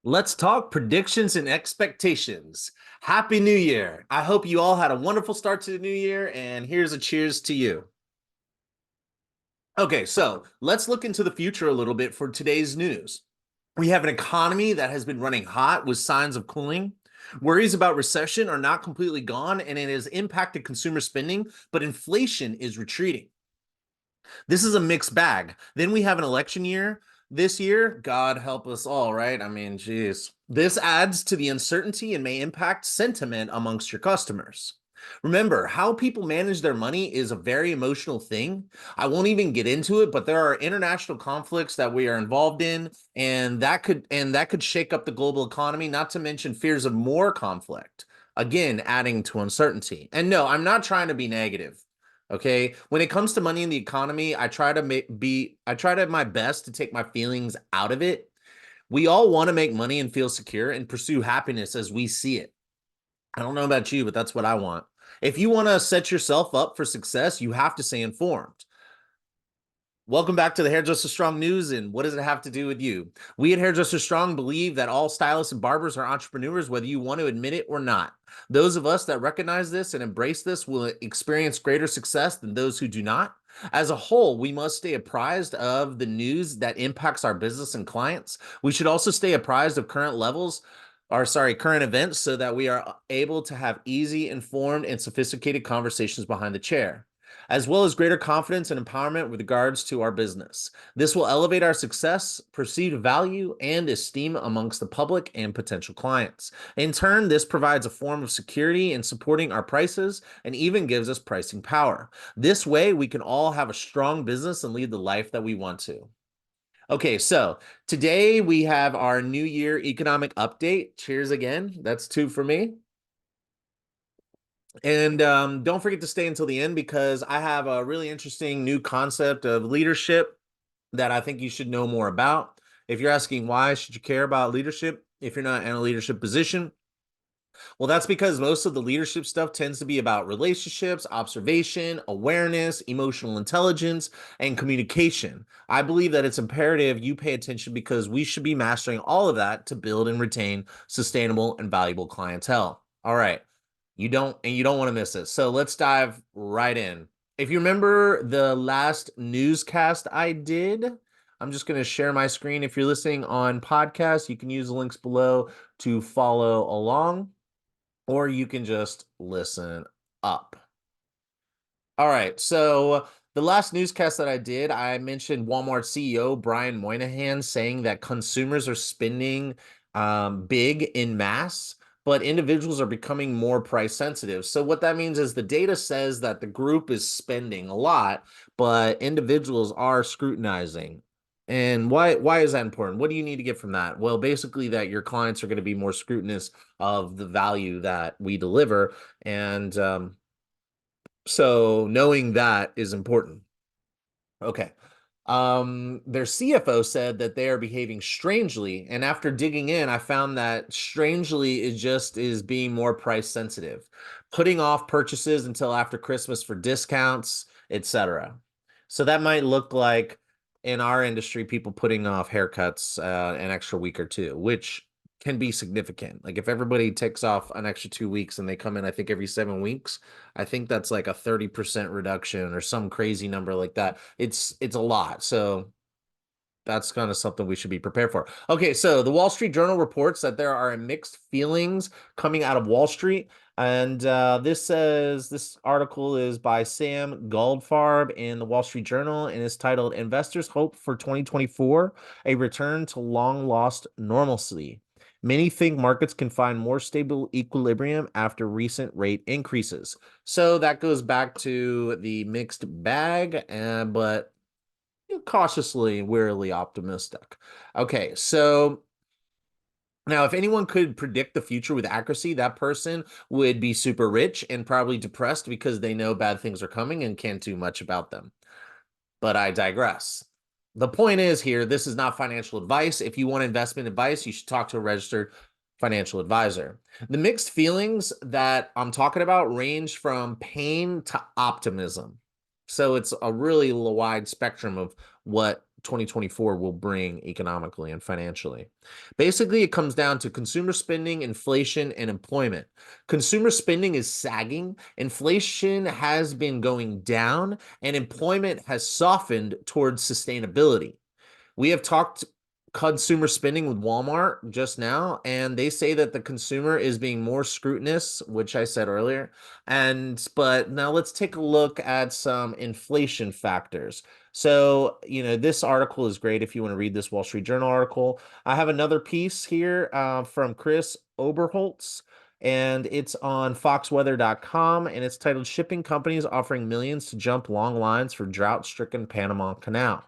Let's talk predictions and expectations. Happy New Year. I hope you all had a wonderful start to the new year, and here's a cheers to you. Okay, so let's look into the future a little bit for today's news. We have an economy that has been running hot with signs of cooling. Worries about recession are not completely gone, and it has impacted consumer spending, but inflation is retreating. This is a mixed bag. Then we have an election year this year. God help us all, right? I mean, geez. This adds to the uncertainty and may impact sentiment amongst your customers. Remember, how people manage their money is a very emotional thing. I won't even get into it, but there are international conflicts that we are involved in, and that could shake up the global economy, not to mention fears of more conflict. Again, adding to uncertainty. And no, I'm not trying to be negative. Okay. When it comes to money in the economy, I try to my best to take my feelings out of it. We all want to make money and feel secure and pursue happiness as we see it. I don't know about you, but that's what I want. If you want to set yourself up for success, you have to stay informed. Welcome back to the Hairdresser Strong News. And what does it have to do with you? We at Hairdresser Strong believe that all stylists and barbers are entrepreneurs, whether you want to admit it or not. Those of us that recognize this and embrace this will experience greater success than those who do not. As a whole, we must stay apprised of the news that impacts our business and clients. We should also stay apprised of current events so that we are able to have easy, informed, and sophisticated conversations behind the chair, as well as greater confidence and empowerment with regards to our business. This will elevate our success, perceived value, and esteem amongst the public and potential clients. In turn, this provides a form of security in supporting our prices and even gives us pricing power. This way, we can all have a strong business and lead the life that we want to. Okay, so today we have our New Year economic update. Cheers again. That's two for me. And don't forget to stay until the end because I have a really interesting new concept of leadership that I think you should know more about. If you're asking why should you care about leadership if you're not in a leadership position, well, that's because most of the leadership stuff tends to be about relationships, observation, awareness, emotional intelligence, and communication. I believe that it's imperative you pay attention because we should be mastering all of that to build and retain sustainable and valuable clientele. All right. You don't want to miss it. So let's dive right in. If you remember the last newscast I did, I'm just going to share my screen. If you're listening on podcast, you can use the links below to follow along, or you can just listen up. All right. So the last newscast that I did, I mentioned Walmart CEO Brian Moynihan saying that consumers are spending big in mass, but individuals are becoming more price sensitive. So what that means is the data says that the group is spending a lot, but individuals are scrutinizing. And why is that important? What do you need to get from that? Well, basically that your clients are going to be more scrutinous of the value that we deliver. And so knowing that is important. Okay. Their CFO said that they are behaving strangely, and after digging in, I found that strangely is being more price sensitive, putting off purchases until after Christmas for discounts, etc. So that might look like in our industry, people putting off haircuts an extra week or two, which can be significant. Like if everybody takes off an extra 2 weeks and they come in, I think every 7 weeks, I think that's like a 30% reduction or some crazy number like that. It's a lot. So that's kind of something we should be prepared for. Okay, so the Wall Street Journal reports that there are mixed feelings coming out of Wall Street. And this article is by Sam Goldfarb in the Wall Street Journal and is titled Investors Hope for 2024, a Return to Long Lost Normalcy. Many think markets can find more stable equilibrium after recent rate increases. So that goes back to the mixed bag, but cautiously and wearily optimistic. Okay, so now if anyone could predict the future with accuracy, that person would be super rich and probably depressed because they know bad things are coming and can't do much about them. But I digress. The point is here, this is not financial advice. If you want investment advice, you should talk to a registered financial advisor. The mixed feelings that I'm talking about range from pain to optimism. So it's a really wide spectrum of what 2024 will bring economically and financially. Basically, it comes down to consumer spending, inflation, and employment. Consumer spending is sagging, inflation has been going down, and employment has softened towards sustainability. We have talked consumer spending with Walmart just now, and they say that the consumer is being more scrutinous, which I said earlier. But now let's take a look at some inflation factors. So, this article is great if you want to read this Wall Street Journal article. I have another piece here from Chris Oberholtz, and it's on foxweather.com, and it's titled Shipping Companies Offering Millions to Jump Long Lines for Drought-Stricken Panama Canal.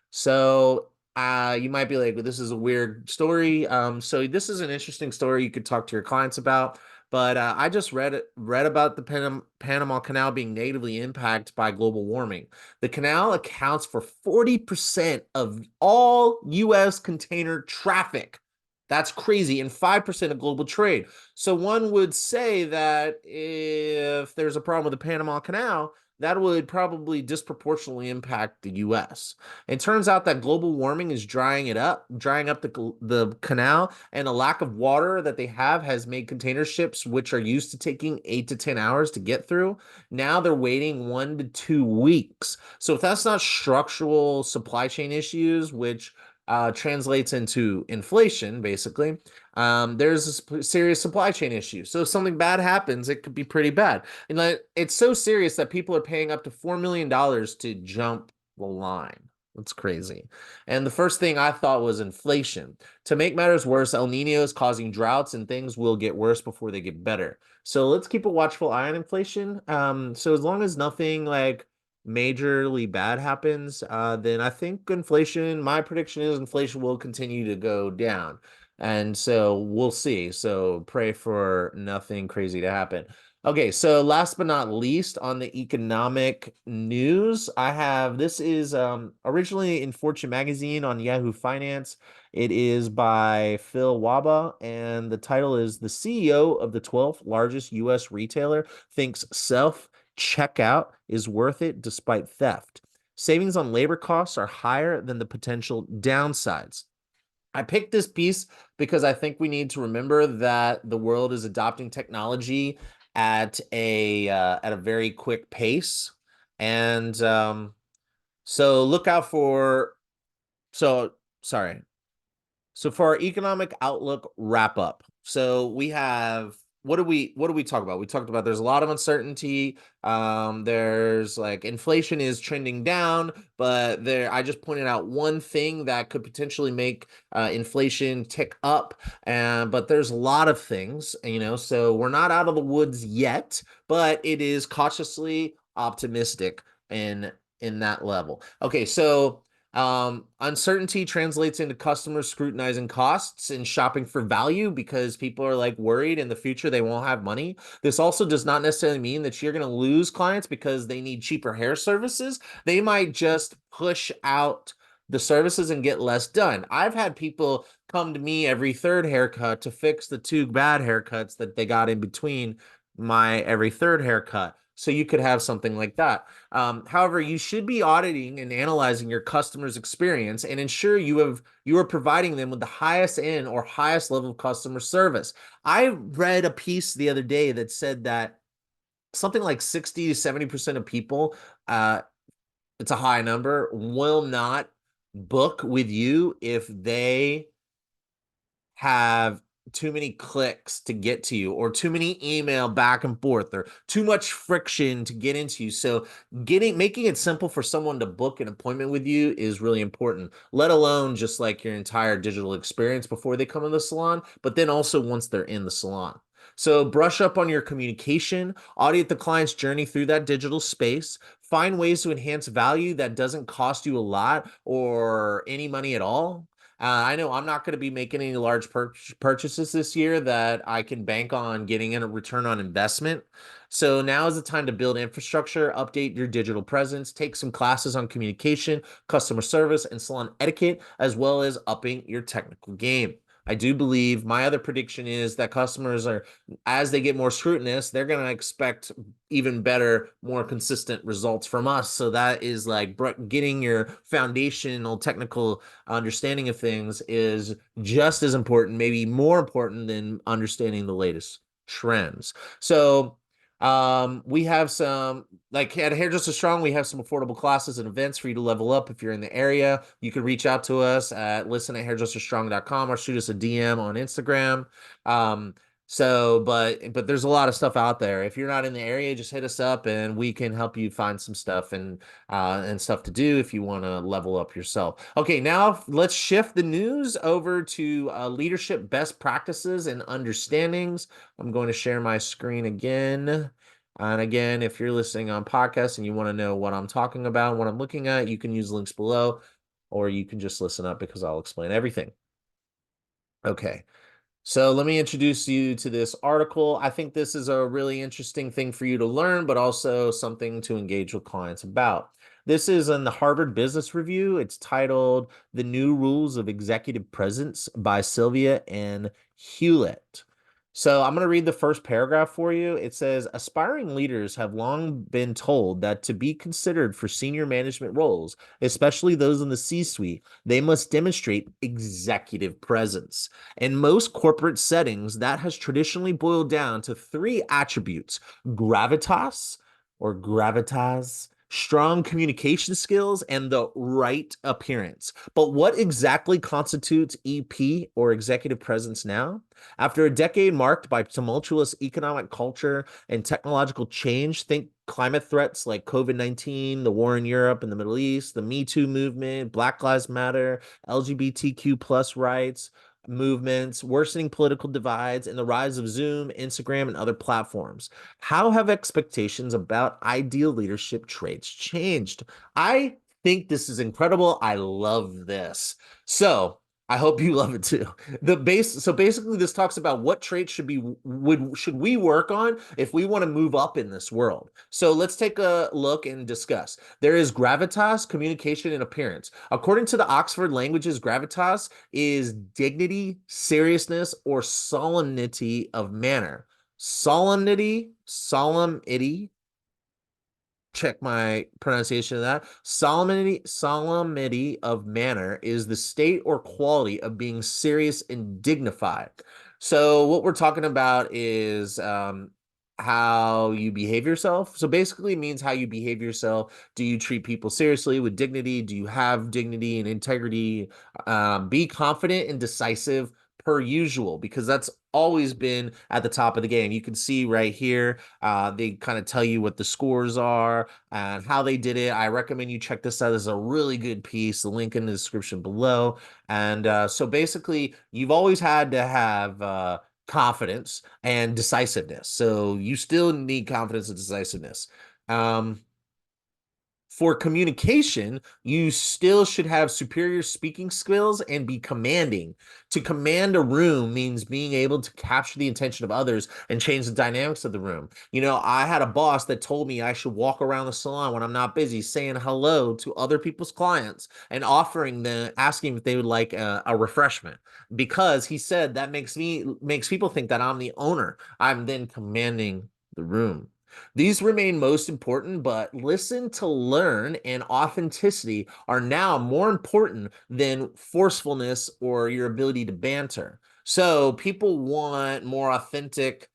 So you might be like, well, this is a weird story. So this is an interesting story you could talk to your clients about. But I just read about the Panama Canal being negatively impacted by global warming. The canal accounts for 40% of all U.S. container traffic. That's crazy, and 5% of global trade. So one would say that if there's a problem with the Panama Canal, that would probably disproportionately impact the U.S. It turns out that global warming is drying up the canal, and a lack of water that they have has made container ships, which are used to taking 8 to 10 hours to get through, now they're waiting 1 to 2 weeks. So if that's not structural supply chain issues, which translates into inflation, basically, there's a serious supply chain issue. So if something bad happens, it could be pretty bad. And it's so serious that people are paying up to $4 million to jump the line. That's crazy. And the first thing I thought was inflation. To make matters worse, El Nino is causing droughts, and things will get worse before they get better. So let's keep a watchful eye on inflation. So as long as nothing like majorly bad happens, then I think inflation, my prediction is inflation will continue to go down. And so we'll see. So pray for nothing crazy to happen. Okay, so last but not least on the economic news, this is originally in Fortune magazine on Yahoo Finance. It is by Phil Waba, and the title is The CEO of the 12th largest U.S. retailer thinks self-checkout is worth it despite theft. Savings on labor costs are higher than the potential downsides. I picked this piece because I think we need to remember that the world is adopting technology at a very quick pace, and so look out for. So sorry. So for our economic outlook wrap up, so we have what do we talk about? We talked about there's a lot of uncertainty. There's like inflation is trending down, but I just pointed out one thing that could potentially make inflation tick up. But there's a lot of things, so we're not out of the woods yet, but it is cautiously optimistic in that level. Okay, so uncertainty translates into customers scrutinizing costs and shopping for value because people are like worried in the future they won't have money. This also does not necessarily mean that you're going to lose clients because they need cheaper hair services. They might just push out the services and get less done. I've had people come to me every third haircut to fix the 2 bad haircuts that they got in between my every third haircut. So you could have something like that. However, you should be auditing and analyzing your customer's experience and ensure you are providing them with the highest end or highest level of customer service. I read a piece the other day that said that something like 60 to 70% of people, it's a high number, will not book with you if they have too many clicks to get to you, or too many email back and forth, or too much friction to get into you. So making it simple for someone to book an appointment with you is really important, let alone just like your entire digital experience before they come in the salon, but then also once they're in the salon. So brush up on your communication, audit the client's journey through that digital space, find ways to enhance value that doesn't cost you a lot or any money at all. I know I'm not going to be making any large purchases this year that I can bank on getting in a return on investment. So now is the time to build infrastructure, update your digital presence, take some classes on communication, customer service, and salon etiquette, as well as upping your technical game. I do believe my other prediction is that customers are, as they get more scrutinous, they're going to expect even better, more consistent results from us. So that is like getting your foundational technical understanding of things is just as important, maybe more important than understanding the latest trends. So we have some, like at Hairdresser Strong, we have some affordable classes and events for you to level up. If you're in the area, you can reach out to us at listen@hairdresserstrong.com or shoot us a DM on Instagram. But there's a lot of stuff out there. If you're not in the area, just hit us up and we can help you find some stuff and stuff to do if you want to level up yourself. Okay, now let's shift the news over to leadership best practices and understandings. I'm going to share my screen again. And again, if you're listening on podcasts and you want to know what I'm talking about, what I'm looking at, you can use links below, or you can just listen up because I'll explain everything. Okay. So let me introduce you to this article. I think this is a really interesting thing for you to learn, but also something to engage with clients about. This is in the Harvard Business Review. It's titled The New Rules of Executive Presence by Sylvia and Hewlett. So I'm going to read the first paragraph for you. It says, aspiring leaders have long been told that to be considered for senior management roles, especially those in the C-suite, they must demonstrate executive presence. In most corporate settings, that has traditionally boiled down to three attributes: gravitas or gravitas, strong communication skills, and the right appearance. But what exactly constitutes EP or executive presence now? After a decade marked by tumultuous economic culture and technological change, think climate threats like COVID-19, the war in Europe and the Middle East, the Me Too movement, Black Lives Matter, LGBTQ plus rights, movements, worsening political divides, and the rise of Zoom, Instagram, and other platforms. How have expectations about ideal leadership traits changed? I think this is incredible. I love this. So I hope you love it too. So basically this talks about what traits should we work on if we want to move up in this world. So let's take a look and discuss. There is gravitas, communication, and appearance. According to the Oxford Languages, gravitas is dignity, seriousness, or solemnity of manner. Solemnity, check my pronunciation of that. Solemnity of manner is the state or quality of being serious and dignified. So what we're talking about is how you behave yourself. So basically it means how you behave yourself. Do you treat people seriously with dignity? Do you have dignity and integrity? Be confident and decisive per usual, because that's always been at the top of the game. You can see right here, they kind of tell you what the scores are and how they did it. I recommend you check this out. This is a really good piece. The link in the description below. And so basically, you've always had to have confidence and decisiveness. So you still need confidence and decisiveness. For communication, you still should have superior speaking skills and be commanding. To command a room means being able to capture the attention of others and change the dynamics of the room. You know, I had a boss that told me I should walk around the salon when I'm not busy, saying hello to other people's clients and offering them, asking if they would like a refreshment, because he said that makes people think that I'm the owner. I'm then commanding the room. These remain most important, but listen to learn and authenticity are now more important than forcefulness or your ability to banter. So people want more authentic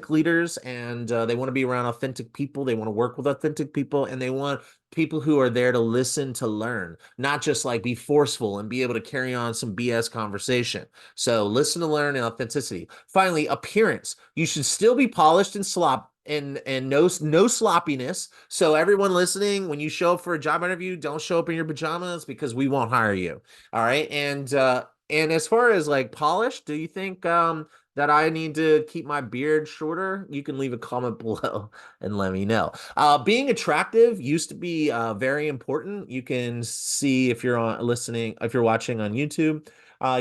leaders, and they want to be around authentic people. They want to work with authentic people, and they want people who are there to listen, to learn, not just like be forceful and be able to carry on some BS conversation. So listen to learn and authenticity. Finally, appearance. You should still be polished and no sloppiness. So everyone listening, when you show up for a job interview, don't show up in your pajamas because we won't hire you. All right. And as far as like polished, do you think that I need to keep my beard shorter? You can leave a comment below and let me know. Being attractive used to be very important. You can see if you're watching on YouTube,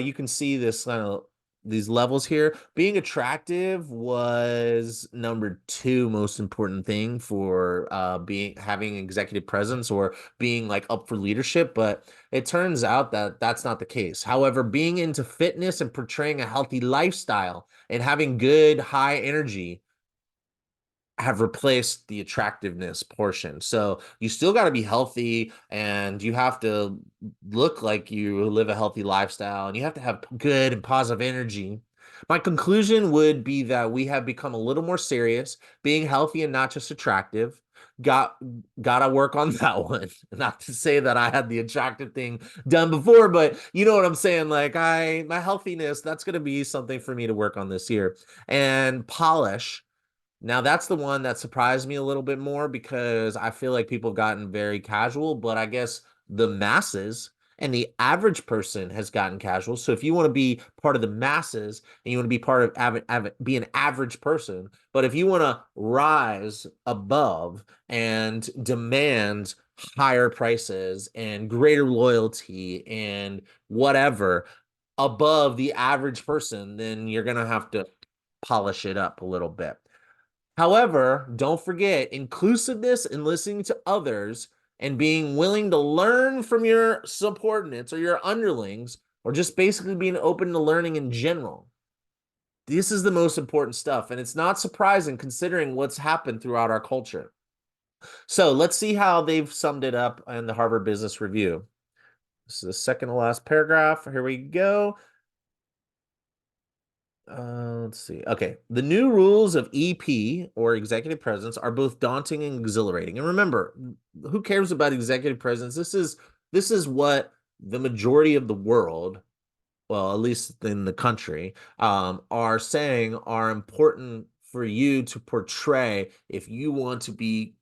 you can see this kind of these levels here. Being attractive was number two most important thing for being having executive presence or being like up for leadership, but it turns out that that's not the case. However, being into fitness and portraying a healthy lifestyle and having good high energy have replaced the attractiveness portion. So you still got to be healthy and you have to look like you live a healthy lifestyle and you have to have good and positive energy. My conclusion would be that we have become a little more serious, being healthy and not just attractive. Got gotta work on that one. Not to say that I had the attractive thing done before, but you know what I'm saying. Like my healthiness, that's gonna be something for me to work on this year. And polish, now that's the one that surprised me a little bit more because I feel like people have gotten very casual, but I guess the masses and the average person has gotten casual. So if you want to be part of the masses and you want to be part of be an average person, but if you want to rise above and demand higher prices and greater loyalty and whatever above the average person, then you're going to have to polish it up a little bit. However, don't forget inclusiveness and listening to others and being willing to learn from your subordinates or your underlings, or just basically being open to learning in general. This is the most important stuff, and it's not surprising considering what's happened throughout our culture. So let's see how they've summed it up in the Harvard Business Review. This is the second to last paragraph. Here we go. Let's see. Okay. The new rules of EP or executive presence are both daunting and exhilarating. And remember, who cares about executive presence? This is what the majority of the world, well, at least in the country, are saying are important for you to portray if you want to be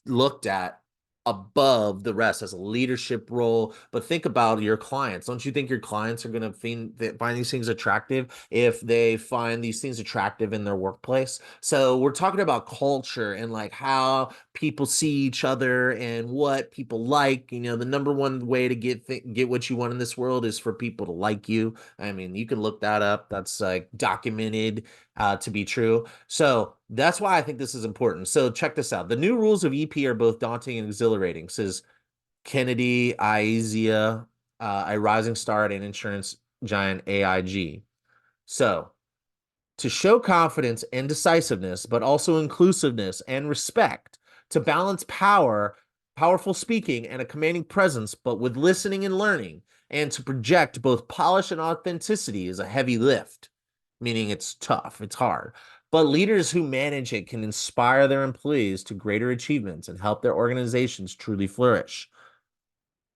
looked at above the rest as a leadership role. But think about your clients. Don't you think your clients are going to find these things attractive if they find these things attractive in their workplace? So we're talking about culture and like how people see each other and what people like. You know, the number one way to get what you want in this world is for people to like you. I mean, you can look that up. That's like documented to be true. So that's why I think this is important. So check this out. The new rules of EP are both daunting and exhilarating, says Kennedy Aizia, a rising star at an insurance giant AIG. So to show confidence and decisiveness, but also inclusiveness and respect, to balance powerful speaking, and a commanding presence, but with listening and learning, and to project both polish and authenticity is a heavy lift, meaning it's tough, it's hard. But leaders who manage it can inspire their employees to greater achievements and help their organizations truly flourish.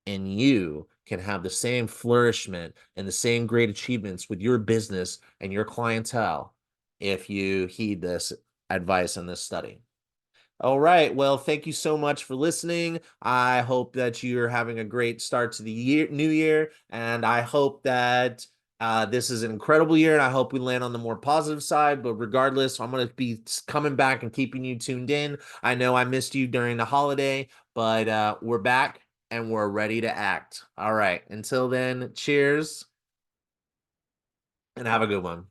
And you can have the same flourishment and the same great achievements with your business and your clientele if you heed this advice in this study. All right. Well, thank you so much for listening. I hope that you're having a great start to the new year, and I hope that this is an incredible year, and I hope we land on the more positive side. But regardless, I'm going to be coming back and keeping you tuned in. I know I missed you during the holiday, but we're back and we're ready to act. All right. Until then, cheers and have a good one.